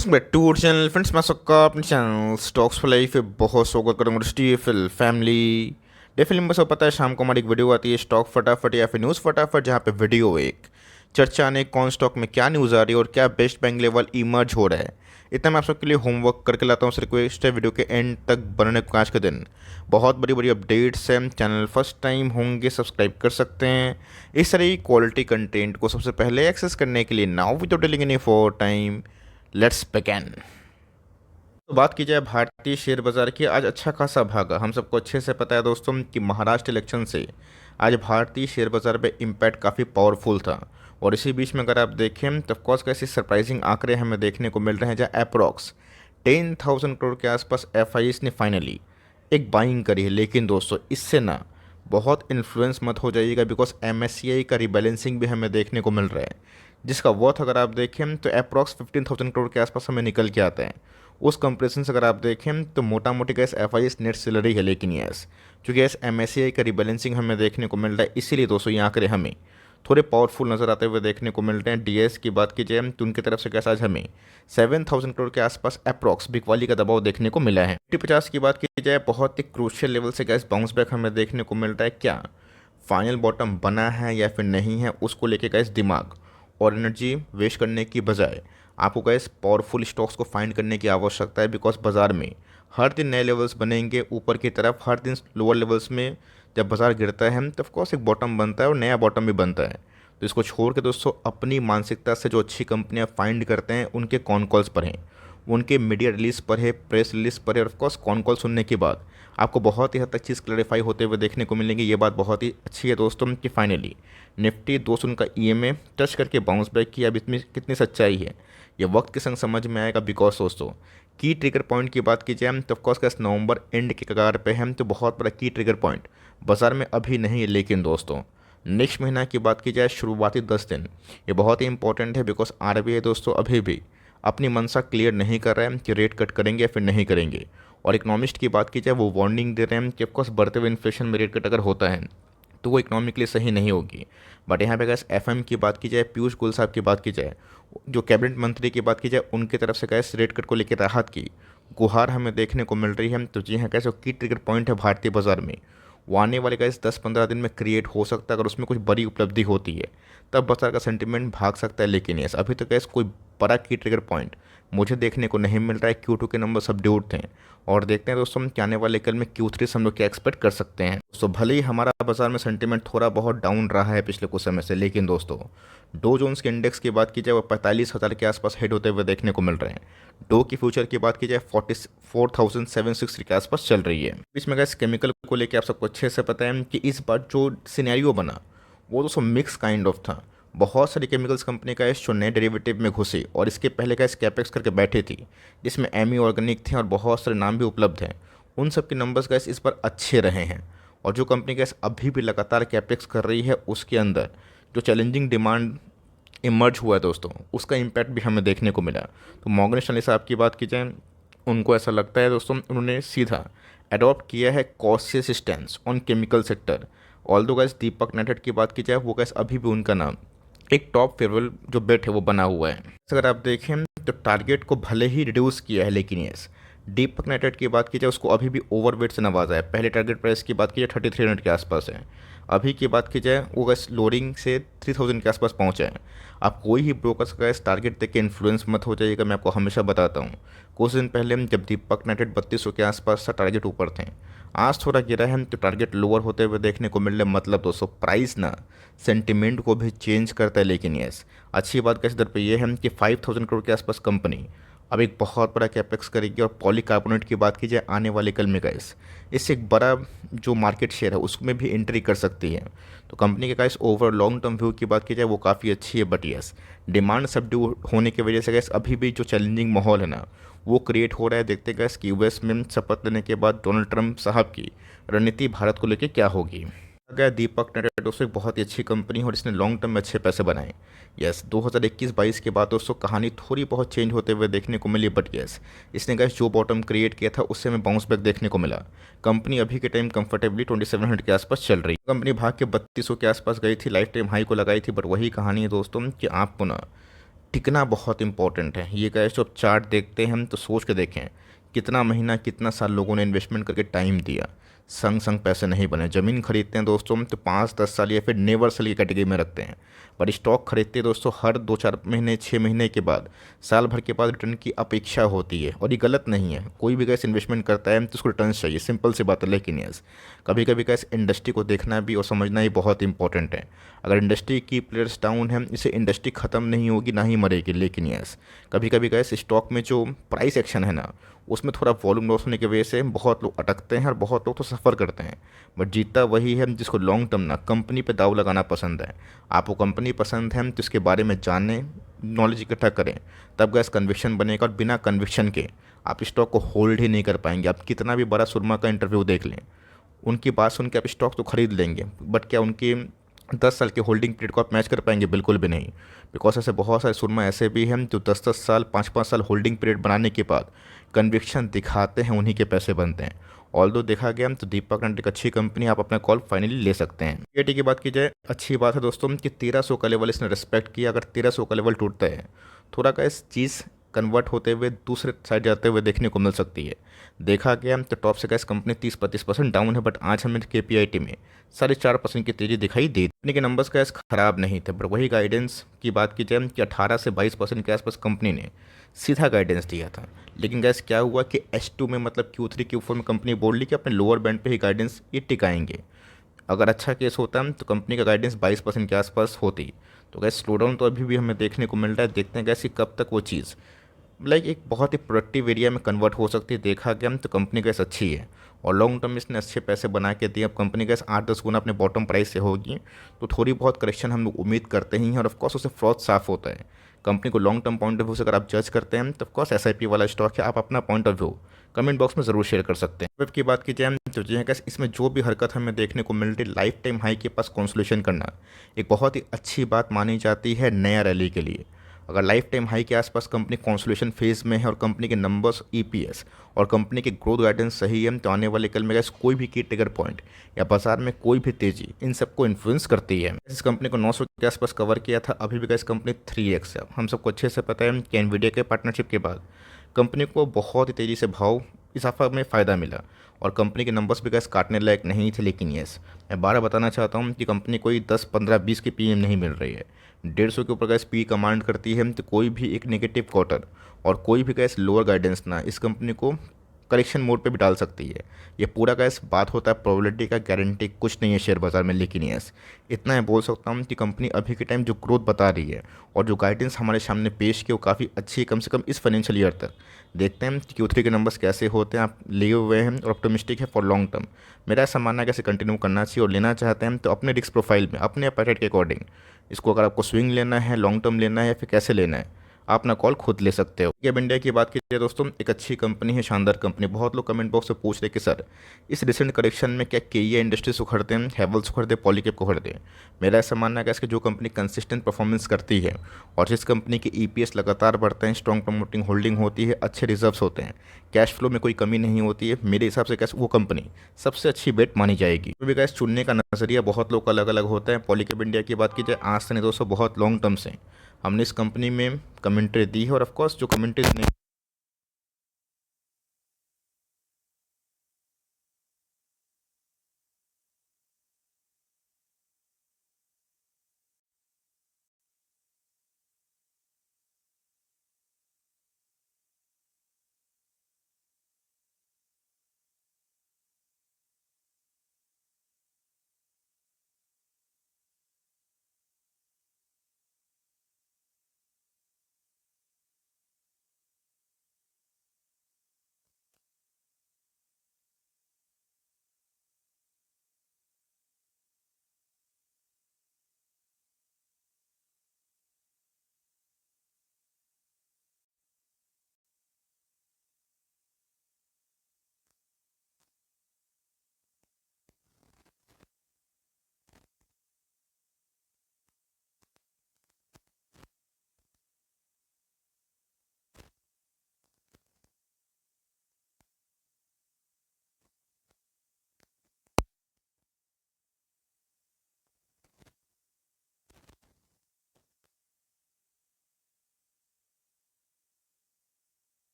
Tour channel friends, मैं सबका अपने चैनल स्टॉक्स फॉर लाइफ पे बहुत स्वागत करूँगा। टीएफएल फैमिली डेफिनेटली मुझे सब पता है, शाम को हमारी एक वीडियो आती है स्टॉक फटाफट या फिर न्यूज़ फटाफट, जहाँ पे वीडियो एक चर्चा ने कौन स्टॉक में क्या न्यूज़ आ रही है और क्या बेस्ट बैंक लेवल इमर्ज हो रहा है। इतना मैं आप सबके लिए होमवर्क करके लाता हूँ। रिक्वेस्ट है वीडियो के एंड तक बनने को आज के दिन बहुत बड़ी बड़ी अपडेट्स हैं। चैनल फर्स्ट टाइम होंगे सब्सक्राइब कर सकते हैं इस तरह की क्वालिटी कंटेंट को सबसे पहले एक्सेस करने के लिए। Now without delaying any for time, let's begin. तो बात की जाए भारतीय शेयर बाजार की, आज अच्छा खासा भागा। हम सबको अच्छे से पता है दोस्तों कि महाराष्ट्र इलेक्शन से आज भारतीय शेयर बाजार पे इम्पैक्ट काफ़ी पावरफुल था। और इसी बीच में अगर आप देखें तो ऑफकोर्स कैसे सरप्राइजिंग आंकड़े हमें देखने को मिल रहे हैं, जहाँ अप्रॉक्स 10,000 करोड़ के आसपास एफ ने फाइनली एक बाइंग करी है। लेकिन दोस्तों इससे ना बहुत इन्फ्लुएंस मत हो जाइएगा, बिकॉज MSCI का रिबैलेंसिंग भी हमें देखने को मिल रहा है, जिसका वर्थ अगर आप देखें तो अप्रॉक्स 15,000 करोड़ के आसपास हमें निकल के आता है। उस कंप्रेशन से अगर आप देखें तो मोटा मोटी गैस एफ नेट सेलरी है। लेकिन यस, क्योंकि एस MSCI का रिबैलेंसिंग हमें देखने को मिल रहा है, इसीलिए दोस्तों ये आंकड़े हमें थोड़े पावरफुल नज़र आते हुए देखने को मिल रहे हैं। डीएस की बात की जाए तो उनकी तरफ से कैसा आज हमें 7,000 करोड़ के आसपास अप्रॉक्स बिकवाली का दबाव देखने को मिला है। 50 की बात की जाए, बहुत ही क्रूशियल लेवल से गैस बाउंस बैक हमें देखने को मिल रहा है। क्या फाइनल बॉटम बना है या फिर नहीं है, उसको लेके गैस दिमाग और एनर्जी वेस्ट करने की बजाय आपको गैस पावरफुल स्टॉक्स को फाइंड करने की आवश्यकता है। बिकॉज बाजार में हर दिन नए लेवल्स बनेंगे ऊपर की तरफ, हर दिन लोअर लेवल्स में जब बाजार गिरता है तो ऑफकोर्स एक बॉटम बनता है और नया बॉटम भी बनता है। तो इसको छोड़ के दोस्तों अपनी मानसिकता से जो अच्छी कंपनियां फाइंड करते हैं उनके कॉन कॉल्स पर हैं, उनके मीडिया रिलीज पर है, प्रेस रिलीज पर है। और ऑफकोर्स कॉन कॉल सुनने के बाद आपको बहुत ही हद तक चीज़ क्लैरिफाई होते हुए देखने को मिलेंगी। ये बात बहुत ही अच्छी है दोस्तों कि फाइनली निफ्टी 200 उनका EMA टच करके बाउंस बैक किया। अब इसमें कितनी सच्चाई है ये वक्त के संग समझ में आएगा। बिकॉज दोस्तों की ट्रिगर पॉइंट की बात की जाए तो ऑफकोर्स कैसे नवंबर एंड के कगार पे हम तो बहुत बड़ा की ट्रिगर पॉइंट बाजार में अभी नहीं है। लेकिन दोस्तों नेक्स्ट महीना की बात की जाए, शुरुआती 10 दिन ये बहुत ही इंपॉर्टेंट है। बिकॉज RBI दोस्तों अभी भी अपनी मंशा क्लियर नहीं कर रहे हैं कि रेट कट करेंगे या फिर नहीं करेंगे। और इकोनॉमिस्ट की बात की जाए वो वार्निंग दे रहे हैं कि ऑफकोर्स बढ़ते हुए इन्फ्लेशन में रेट कट अगर होता है तो वो इकोनॉमिकली सही नहीं होगी। बट यहाँ पे गैस FM की बात की जाए, पीयूष गोयल साहब की बात की जाए, जो कैबिनेट मंत्री की बात की जाए, उनकी तरफ से गैस रेट कट को लेकर राहत की गुहार हमें देखने को मिल रही है। तो जी हाँ, कैसे की ट्रिगर पॉइंट है भारतीय बाजार में, वो आने वाले गैस 10-15 दिन में क्रिएट हो सकता है। अगर उसमें कुछ बड़ी उपलब्धि होती है तब बाजार का सेंटिमेंट भाग सकता है। लेकिन यस, अभी तो गैस कोई बड़ा की ट्रिगर पॉइंट मुझे देखने को नहीं मिल रहा है। Q2 के नंबर सबड्यूड थे और देखते हैं दोस्तों हम क्या आने वाले कल में Q3 से हम लोग क्या एक्सपेक्ट कर सकते हैं। दोस्तों भले ही हमारा बाजार में सेंटीमेंट थोड़ा बहुत डाउन रहा है पिछले कुछ समय से, लेकिन दोस्तों डो जोन्स के इंडेक्स की बात की जाए वो 45,000 के आसपास हेड होते हुए देखने को मिल रहे हैं। डो की फ्यूचर की बात की जाए 44,760 के आसपास चल रही है। इसमें गैस केमिकल को लेकर आप सबको अच्छे से पता है कि इस बार जो सिनेरियो बना वो दोस्तों मिक्स काइंड ऑफ था। बहुत सारी केमिकल्स कंपनी का जो नए डेरिवेटिव में घुसे और इसके पहले का कैपेक्स करके बैठे थी, जिसमें एमी ऑर्गेनिक थे और बहुत सारे नाम भी उपलब्ध हैं। उन सब के नंबर्स गैस इस बार अच्छे रहे हैं। और जो कंपनी गैस अभी भी लगातार कैपेक्स कर रही है उसके अंदर जो चैलेंजिंग डिमांड इमर्ज हुआ है दोस्तों, उसका इम्पैक्ट भी हमें देखने को मिला। तो मॉर्गन स्टैनली साहब की बात की जाए, उनको ऐसा लगता है दोस्तों उन्होंने सीधा अडॉप्ट किया है cautious stance on chemical sector. Although gas Deepak nitrate की बात की जाए वो गैस अभी भी उनका नाम एक टॉप फेवरेबल जो बेट है वो बना हुआ है। अगर आप देखें तो टारगेट को भले ही रिड्यूस किया है, लेकिन यस दीपक नाइट्रेट की बात की जाए उसको अभी भी ओवरवेट से नवाजा है। पहले टारगेट प्राइस की बात की जाए 3300 के आसपास है, अभी की बात की जाए वो गैस लोडिंग से 3000 के आसपास पहुंचा है। आप कोई ही ब्रोकर्स का गैस टारगेट देख के इन्फ्लुएंस मत हो जाइएगा। मैं आपको हमेशा बताता हूँ, कुछ दिन पहले जब दीपक नाइट्रेट 3200 के आसपास था टारगेट ऊपर थे, आज थोड़ा गिरा है तो टारगेट लोअर होते हुए देखने को मिल रहा है। मतलब दोस्तों प्राइस ना सेंटिमेंट को भी चेंज करता है। लेकिन यस अच्छी बात कैसे दर पे ये है कि 5,000 करोड़ के आसपास कंपनी अब एक बहुत बड़ा कैपेक्स करेगी। और पॉलीकार्बोनेट की बात की जाए आने वाले कल में गैस इससे एक बड़ा जो मार्केट शेयर है उसमें भी एंट्री कर सकती है। तो कंपनी के gas over long term view की बात की जाए वो काफ़ी अच्छी है। बट यस डिमांड सबड्यू होने की वजह से गैस अभी भी जो चैलेंजिंग माहौल है ना वो क्रिएट हो रहा है। देखते गैस कि US में शपथ लेने के बाद डोनाल्ड ट्रंप साहब की रणनीति भारत को लेकर क्या होगी। गया दीपक नाइट्रेट दोस्तों एक बहुत ही अच्छी कंपनी है और इसने लॉन्ग टर्म में अच्छे पैसे बनाए। यस 2021-22 के बाद दोस्तों कहानी थोड़ी बहुत चेंज होते हुए देखने को मिली। बट यस इसने गैस जो बॉटम क्रिएट किया था उससे हमें बाउंस बैक देखने को मिला। कंपनी अभी के टाइम कंफर्टेबली 2700 के आसपास चल रही है। कंपनी भाग के 3200 के आसपास गई थी, लाइफ टाइम हाई को लगाई थी। बट वही कहानी है दोस्तों कि आप पुनः टिकना बहुत इंपॉर्टेंट है। ये गाइस जो चार्ट देखते हैं हम तो सोच के देखें, कितना महीना कितना साल लोगों ने इन्वेस्टमेंट करके टाइम दिया, संग संग पैसे नहीं बने। ज़मीन खरीदते हैं दोस्तों हम तो 5-10 साल या फिर नेवर सेल की कैटेगरी में रखते हैं, पर स्टॉक खरीदते हैं दोस्तों हर 2-4 महीने 6 महीने के बाद, साल भर के बाद रिटर्न की अपेक्षा होती है। और ये गलत नहीं है, कोई भी गैस इन्वेस्टमेंट करता है तो उसको रिटर्न चाहिए, सिंपल सी बात है। लेकिन यस, कभी कभी गैस इंडस्ट्री को देखना भी और समझना ही बहुत इंपॉर्टेंट है। अगर इंडस्ट्री की प्लेयर्स डाउन है, इससे इंडस्ट्री ख़त्म नहीं होगी ना ही मरेगी। लेकिन यस, कभी कभी गैस स्टॉक में जो प्राइस एक्शन है ना, उसमें थोड़ा वॉल्यूम लॉस होने की वजह से बहुत लोग अटकते हैं और बहुत लोग तो सफ़र करते हैं। बट जीतता वही है जिसको लॉन्ग टर्म ना कंपनी पे दाव लगाना पसंद है। आपको कंपनी पसंद है तो इसके बारे में जानें, नॉलेज इकट्ठा करें, तब गैस कन्विक्शन बनेगा। और बिना कन्विक्शन के आप स्टॉक को होल्ड ही नहीं कर पाएंगे। आप कितना भी बड़ा सुरमा का इंटरव्यू देख लें, उनकी बात सुन के आप स्टॉक तो खरीद लेंगे, बट क्या उनकी 10 साल के होल्डिंग पीरियड को आप मैच कर पाएंगे? बिल्कुल भी नहीं। बिकॉज ऐसे बहुत सारे सुरमा ऐसे भी हैं जो 10-10 साल 5-5 साल होल्डिंग पीरियड बनाने के बाद कन्विक्शन दिखाते हैं, उन्हीं के पैसे बनते हैं। ऑल्दो देखा गया तो दीपक नेट एक अच्छी कंपनी, आप अपना कॉल फाइनली ले सकते हैं। केटी की बात की जाए, अच्छी बात है दोस्तों कि 1300 का लेवल इसने रिस्पेक्ट किया। अगर 1300 का लेवल टूटता है, थोड़ा का इस चीज़ कन्वर्ट होते हुए दूसरे साइड जाते हुए देखने को मिल सकती है। देखा गया तो टॉप से गैस कंपनी 30-35% डाउन है, बट आज हमें KPIT में 4.5% की तेज़ी दिखाई दी। कंपनी के नंबर्स गैस खराब नहीं थे, पर वही गाइडेंस की बात की जाए कि 18 से 22% के आसपास कंपनी ने सीधा गाइडेंस दिया था। लेकिन गैस क्या हुआ कि H2 में मतलब Q3 Q4 में कंपनी बोल ली कि अपने लोअर बैंड पे ही गाइडेंस ये टिकाएंगे। अगर अच्छा केस होता तो कंपनी का गाइडेंस 22% के आसपास होती। तो गैस स्लो डाउन तो अभी भी हमें देखने को मिल रहा है। देखते हैं गैस कि कब तक वो चीज़ एक बहुत ही प्रोडक्टिव एरिया में कन्वर्ट हो सकती है। देखा गया तो कंपनी गैस अच्छी है और लॉन्ग टर्म इसने अच्छे पैसे बना के दिए। अब कंपनी गैस 8-10 गुना अपने बॉटम प्राइस से होगी, तो थोड़ी बहुत करेक्शन हम लोग उम्मीद करते ही हैं। और ऑफकोर्स उससे फ्रॉड साफ होता है। कंपनी को long term point of view से अगर आप जज करते हैं तो ऑफकोर्स SIP वाला स्टॉक है। आप अपना point of view comment box में ज़रूर शेयर कर सकते हैं। वेब की बात की जाए तो जी गैस, इसमें जो भी हरकत हमें देखने को मिल रही, लाइफ टाइम हाई के पास कॉन्सोलेशन करना एक बहुत ही अच्छी बात मानी जाती है नया रैली के लिए। अगर लाइफ टाइम हाई के आसपास कंपनी कॉन्सोलेशन फेज में है और कंपनी के नंबर्स, EPS और कंपनी के ग्रोथ गाइडेंस सही है, तो आने वाले कल में गैस कोई भी की ट्रिगर पॉइंट या बाजार में कोई भी तेजी इन सबको इन्फ्लुएंस करती है। इस कंपनी को 900 के आसपास कवर किया था, अभी भी गैस कंपनी 3x है। हम सबको अच्छे से पता है कि एनवीडिया के पार्टनरशिप के बाद कंपनी को बहुत ही तेज़ी से भाव इजाफा में फ़ायदा मिला और कंपनी के नंबर्स भी गैस काटने लायक नहीं थे। लेकिन यस, मैं 12 बताना चाहता हूँ कि कंपनी कोई 10, 15, 20 की PM नहीं मिल रही है। 150 के ऊपर गैस पी कमांड करती है, तो कोई भी एक नेगेटिव क्वार्टर और कोई भी गैस लोअर गाइडेंस ना इस कंपनी को करेक्शन मोड पे भी डाल सकती है। ये पूरा गैस बात होता है प्रोबेबिलिटी का, गारंटी कुछ नहीं है शेयर बाजार में। लेकिन यस, इतना मैं बोल सकता हूँ कि कंपनी अभी के टाइम जो ग्रोथ बता रही है और जो गाइडेंस हमारे सामने पेश की वो काफ़ी अच्छी है, कम से कम इस फाइनेंशियल ईयर तक। देखते हैं कि Q3 के नंबर्स कैसे होते हैं। आप लिए हुए हैं और ऑप्टिमिस्टिक है फॉर लॉन्ग टर्म। मेरा ऐसा मानना है कि ऐसे कंटिन्यू करना चाहिए और लेना चाहते हैं तो अपने रिस्क प्रोफाइल में अपने अपैटाइट के अकॉर्डिंग इसको, अगर आपको स्विंग लेना है, लॉन्ग टर्म लेना है या फिर कैसे लेना है, आप अपना कॉल खुद ले सकते हो। गेब इंडिया की बात कीजिए दोस्तों, एक अच्छी कंपनी है, शानदार कंपनी। बहुत लोग कमेंट बॉक्स में पूछ रहे कि सर इस रिसेंट करेक्शन में क्या KEI इंडस्ट्रीज को खरीदें, हैवल्स को खरीदें, पॉलीकैब को खरीदें? मेरा ऐसा मानना है कि इसकी जो कंपनी कंसिस्टेंट परफॉर्मेंस करती है और जिस कंपनी के EPS लगातार बढ़ते हैं, स्ट्रॉन्ग प्रमोटिंग होल्डिंग होती है, अच्छे रिजर्व्स होते हैं, कैश फ्लो में कोई कमी नहीं होती है, मेरे हिसाब से कैसे वो कंपनी सबसे अच्छी बेट मानी जाएगी। तो भी गैस चुनने का नज़रिया बहुत लोग का अलग अलग होता है। पॉलीकैब इंडिया की बात की जाए, आज से नहीं दोस्तों, बहुत लॉन्ग टर्म से हमने इस कंपनी में कमेंट्री दी है और ऑफकोर्स जो कमेंट्रीज नहीं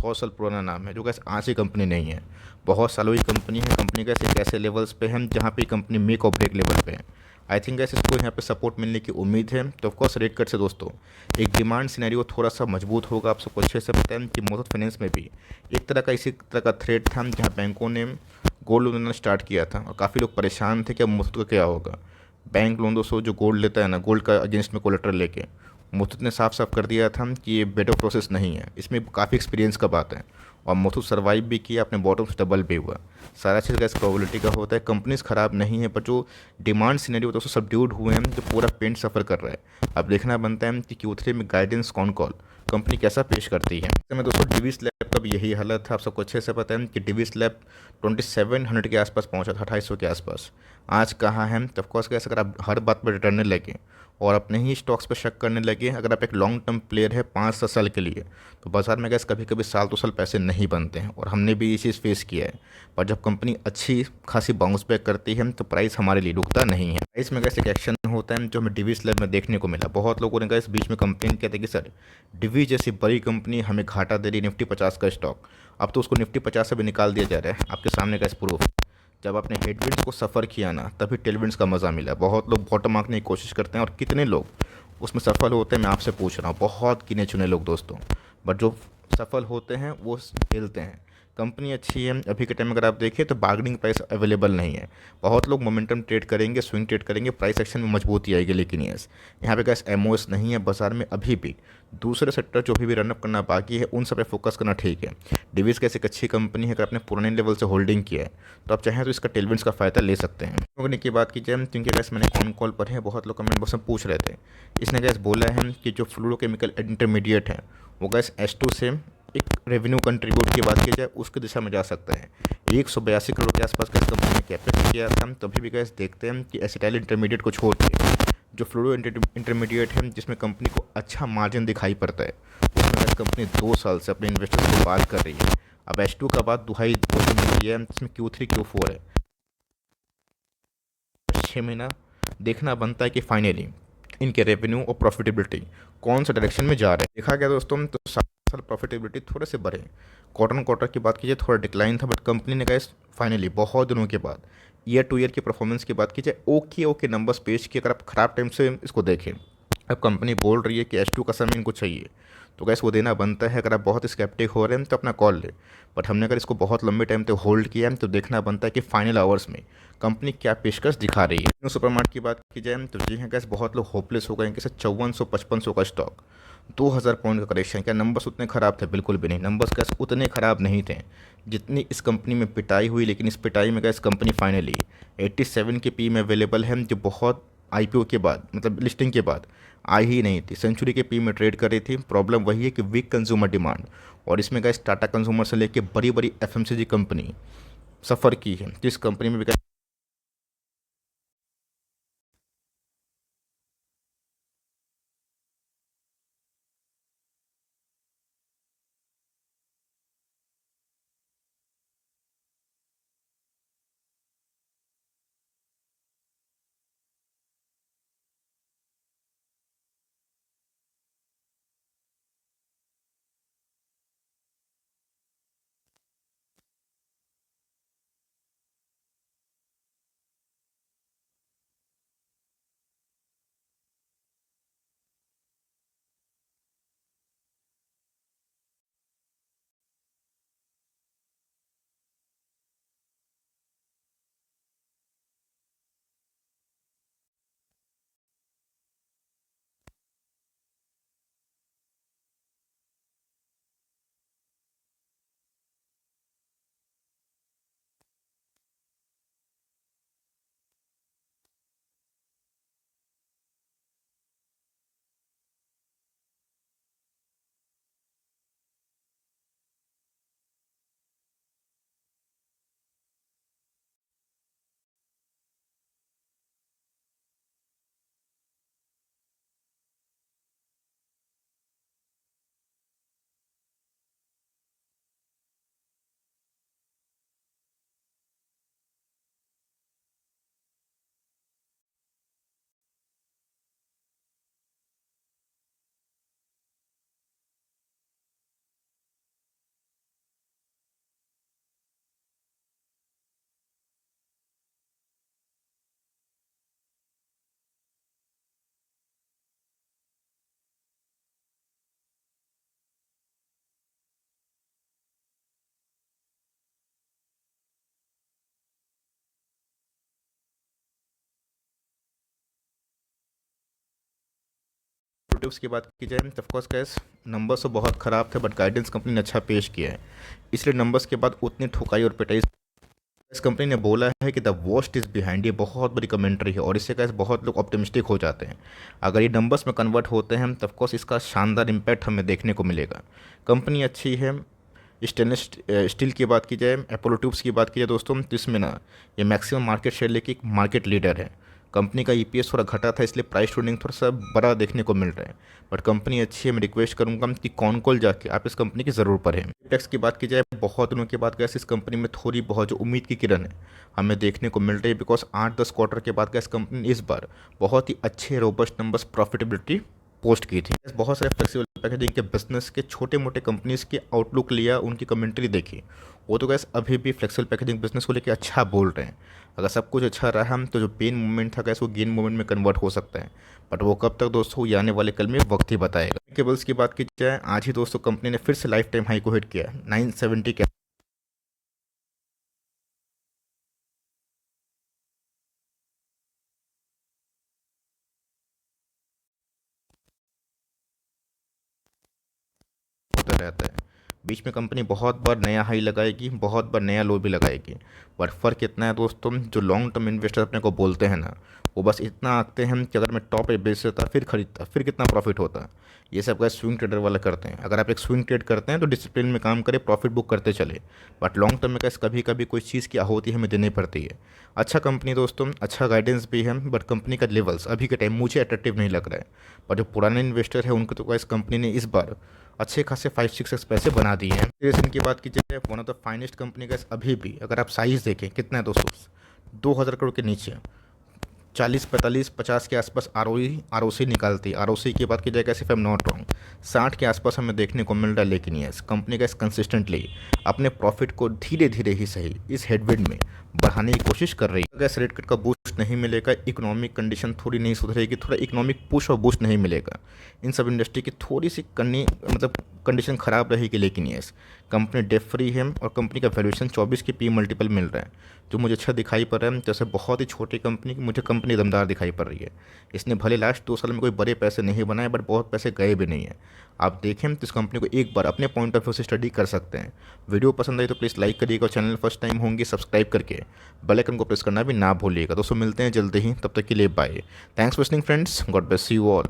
100 साल पुराना नाम है, जो गैस आज की कंपनी नहीं है, बहुत सालों की कंपनी है। कंपनी गैस एक ऐसे लेवल्स पे है जहाँ पे कंपनी मेक और ब्रेक लेवल पे है। आई थिंक गैस इसको यहाँ पे सपोर्ट मिलने की उम्मीद है। तो ऑफकोर्स रेट कट से दोस्तों एक डिमांड सिनेरियो थोड़ा सा मजबूत होगा। आप सबको अच्छे से पता है कि मुथूट फाइनेंस में भी एक तरह का इसी तरह का थ्रेड था, जहाँ बैंकों ने गोल्ड लोन देना स्टार्ट किया था और काफ़ी लोग परेशान थे कि अब मुथूट का क्या होगा। बैंक लोन दोस्तों जो गोल्ड लेता है ना, गोल्ड का अगेंस्ट में कोलेटरल लेके, मुथूट ने साफ साफ कर दिया था कि ये बेटर प्रोसेस नहीं है, इसमें काफ़ी एक्सपीरियंस का बात है। और मुथूट सर्वाइव भी किया, अपने बॉटम से डबल भी हुआ। सारा चीज़ का इस प्रोबेबिलिटी का होता है। कंपनीज ख़राब नहीं है, पर जो डिमांड सिनेरियो होता है उसको सबड्यूड हुए हैं, जो पूरा पेंट सफ़र कर रहा है। अब देखना बनता है कि Q3 में गाइडेंस कौन कॉल कंपनी कैसा पेश करती है। तो मैं दोस्तों डिविस लैब का भी यही हालत था। आप सबको अच्छे से पता है कि डिविस लैब 2700 के आसपास पहुंचा था, 2800 के आसपास। आज कहाँ है? तो ऑफकोर्स कैसे अगर आप हर बात पर रिटर्न लगे और अपने ही स्टॉक्स पर शक करने लगे, अगर आप एक लॉन्ग टर्म प्लेयर है 5-7 साल के लिए, तो बाजार में गैस कभी कभी साल 2 साल पैसे नहीं बनते हैं, और हमने भी ये चीज़ फेस किया है। पर जब कंपनी अच्छी खासी बाउंस बैक करती है तो प्राइस हमारे लिए रुकता नहीं है। प्राइस में गैस एक एक्शन होता है जो हमें डिविस लैब में देखने को मिला। बहुत लोगों ने गैस बीच में कंप्लेन किया था कि सर डिवी जैसी बड़ी कंपनी हमें घाटा दे रही, निफ्टी 50 का स्टॉक, अब तो उसको निफ्टी 50 से भी निकाल दिया जा रहा है। आपके सामने गैस प्रूफ, जब आपने हेडविंड्स को सफ़र किया ना, तभी टेलविंड्स का मज़ा मिला। बहुत लोग बॉटम आंकने की कोशिश करते हैं, और कितने लोग उसमें सफल होते हैं मैं आपसे पूछ रहा हूँ, बहुत गिने चुने लोग दोस्तों। बट जो सफल होते हैं वो खेलते हैं। कंपनी अच्छी है, अभी के टाइम में अगर आप देखिए तो बार्गेनिंग प्राइस अवेलेबल नहीं है। बहुत लोग मोमेंटम ट्रेड करेंगे, स्विंग ट्रेड करेंगे, प्राइस एक्शन में मजबूती आएगी, लेकिन यस यहाँ पे गैस एमओएस नहीं है बाजार में अभी भी। दूसरे सेक्टर जो भी रनअप करना बाकी है उन सब पे फोकस करना ठीक है। डिविस कैसे एक अच्छी कंपनी है, अगर आपने पुराने लेवल से होल्डिंग किया है तो आप चाहें तो इसका टेलविंड्स का फ़ायदा ले सकते हैं। कंपनी की बात की जाए, क्योंकि गैस मैंने कॉन कॉल पर है, बहुत लोग कमेंट बॉक्स में पूछ रहे थे। इसने गैस बोला है कि जो फ्लूरोकेमिकल इंटरमीडिएट है वो गैस H2 से एक रेवेन्यू कंट्रीब्यूट की बात की जाए उसकी दिशा में जा सकता है। 182 करोड़ के आसपास गैस कंपनी ने कैपेक्स किया था। तभी भी गैस देखते हैं कि एसिटाइल इंटरमीडिएट को छोड़ के जो फ्लोरो इंटरमीडिएट है, जिसमें कंपनी को अच्छा मार्जिन दिखाई पड़ता है, उसमें गैस कंपनी 2 साल से अपने इन्वेस्टर्स को बात कर रही है। अब H2 का बाद दुहाई बोलने मिल रही है, जिसमें Q3 Q4 है, 6 महीना देखना बनता है कि फाइनली इनके रेवेन्यू और प्रॉफिटेबिलिटी कौन सा डायरेक्शन में जा रहे हैं। देखा गया दोस्तों तो साल साल प्रॉफिटेबिलिटी थोड़े से बढ़े। क्वार्टर की बात कीजिए थोड़ा डिक्लाइन था, बट कंपनी ने गैस फाइनली बहुत दिनों के बाद ईयर टू ईयर की परफॉर्मेंस की बात कीजिए ओके ओके नंबर्स पेश किए। अगर आप ख़राब टाइम से इसको देखें, अब कंपनी बोल रही है कि H2 का समय इनको चाहिए, तो गैस वो देना बनता है। अगर आप बहुत स्केप्टिक हो रहे हैं तो अपना कॉल ले, बट हमने अगर इसको बहुत लंबे टाइम तक होल्ड किया है तो देखना बनता है कि फाइनल आवर्स में कंपनी क्या पेशकश दिखा रही है। सुपरमार्ट की बात की जाए तो जी हाँ गैस बहुत लोग होपलेस हो गए हैं कि सर 5400-5500 का स्टॉक, 2000 पॉइंट का करेक्शन, क्या नंबर्स उतने ख़राब थे? बिल्कुल भी नहीं, नंबर्स गैस उतने ख़राब नहीं थे जितनी इस कंपनी में पिटाई हुई। लेकिन इस पिटाई में गैस कंपनी फाइनली 87 के पी में अवेलेबल है, जो बहुत आईपीओ के बाद मतलब लिस्टिंग के बाद आई ही नहीं थी। सेंचुरी के पी में ट्रेड कर रही थी। प्रॉब्लम वही है कि वीक कंज्यूमर डिमांड, और इसमें गैस टाटा कंज्यूमर से लेके बड़ी बड़ी एफएमसीजी कंपनी सफ़र की है, जिस कंपनी में भी टिप्स की बात की जाए तो ऑफकोर्स गैस नंबर्स तो बहुत ख़राब थे, बट गाइडेंस कंपनी ने अच्छा पेश किया है, इसलिए नंबर्स के बाद उतनी ठुकाई और पिटाई इस कंपनी ने बोला है कि द वर्स्ट इज़ बिहाइंड। ये बहुत बड़ी कमेंट्री है और इससे कैसे बहुत लोग ऑप्टिमिस्टिक हो जाते हैं। अगर ये नंबर्स में कन्वर्ट होते हैं तो ऑफकोर्स इसका शानदार इम्पैक्ट हमें देखने को मिलेगा। कंपनी अच्छी है। स्टेनलेस स्टील की बात की जाए, अपोलो ट्यूब्स की बात की जाए दोस्तों, तो इसमें ना ये मैक्सिमम मार्केट शेयर लेके एक मार्केट लीडर है। कंपनी का ईपीएस थोड़ा घटा था, इसलिए प्राइस ट्रेडिंग थोड़ा सा बड़ा देखने को मिल रहा है, बट कंपनी अच्छी है। मैं रिक्वेस्ट करूंगा कि कौन कॉल जाके आप इस कंपनी की ज़रूर पढ़ें। टैक्स की बात की जाए, बहुत दिनों के बाद गैस इस कंपनी में थोड़ी बहुत जो उम्मीद की किरण है हमें देखने को मिल रही है, बिकॉज 8-10 क्वार्टर के बाद गैस कंपनी ने इस बार बहुत ही अच्छे रोबस्ट नंबर्स प्रॉफिटेबिलिटी पोस्ट की थी। बहुत सारे फ्लेक्सिबल पैकेजिंग के बिजनेस के छोटे मोटे कंपनीज के आउटलुक लिया, उनकी कमेंट्री देखी, वो तो गैस अभी भी फ्लेक्सिबल पैकेजिंग बिजनेस को लेकर अच्छा बोल रहे हैं। अगर सब कुछ अच्छा रहा तो जो पेन मूवमेंट था गैस वो गेन मूवमेंट में कन्वर्ट हो सकता है, बट वो कब तक दोस्तों ये आने वाले कल में वक्त ही बताएगा। केबल्स की बात की जाए, आज ही दोस्तों कंपनी ने फिर से लाइफ टाइम हाई को हिट किया 970 के होता रहता है। बीच में कंपनी बहुत बार नया हाई लगाएगी, बहुत बार नया लो भी लगाएगी, बट फ़र्क इतना है दोस्तों, जो लॉन्ग टर्म इन्वेस्टर अपने को बोलते हैं ना, वो बस इतना आंकते हैं कि अगर मैं टॉप पे बेच देता फिर खरीदता फिर कितना प्रॉफिट होता। ये सब का स्विंग ट्रेडर वाला करते हैं। अगर आप एक स्विंग ट्रेड करते हैं तो डिसिप्लिन में काम करें, प्रॉफिट बुक करते चले, बट लॉन्ग टर्म में कैसे कभी कभी कोई चीज़ की आहुति हमें देनी पड़ती है। अच्छा कंपनी दोस्तों, अच्छा गाइडेंस भी है, बट कंपनी का लेवल्स अभी के टाइम मुझे अट्रैक्टिव नहीं लग रहा है। पर जो पुराने इन्वेस्टर है उनको तो इस कंपनी ने इस बार अच्छे खासे 5-6x पैसे बना दिए हैं। रेसन की बात की जाए, one of the finest company का अभी भी अगर आप साइज़ देखें कितना है दोस्तों, 2000 करोड़ के नीचे 40-45-50 के आसपास आरओसी निकालती है। आरओसी की बात की जाए कैसे, if I am not wrong 60 के आसपास हमें देखने को मिल रहा है। लेकिन ये कंपनी का कंसिस्टेंटली अपने प्रॉफिट को धीरे धीरे ही सही इस हेडविंड में बढ़ाने की कोशिश कर रही है। अगर रेट कट का बूस्ट नहीं मिलेगा, इकोनॉमिक कंडीशन थोड़ी नहीं सुधरेगी, थोड़ा इकोनॉमिक पुश और बूस्ट नहीं मिलेगा, इन सब इंडस्ट्री की थोड़ी सी कंडीशन ख़राब रहेगी। लेकिन ये कंपनी डेट फ्री है और कंपनी का वैल्यूएशन 24 की पी मल्टीपल मिल रहा है, जो मुझे अच्छा दिखाई पड़ रहा है। जैसे बहुत ही छोटी कंपनी की मुझे कंपनी दमदार दिखाई पड़ रही है। इसने भले लास्ट 2 साल में कोई बड़े पैसे नहीं बनाए, बट बहुत पैसे गए भी नहीं हैं। आप देखें तो इस कंपनी को एक बार अपने पॉइंट ऑफ व्यू से स्टडी कर सकते हैं। वीडियो पसंद आई तो प्लीज़ लाइक करिएगा और चैनल फर्स्ट टाइम होंगे सब्सक्राइब करके बेल आइकन को प्रेस करना भी ना भूलिएगा। दोस्तों मिलते हैं जल्दी ही, तब तक के लिए bye. Thanks for listening friends, God bless you all.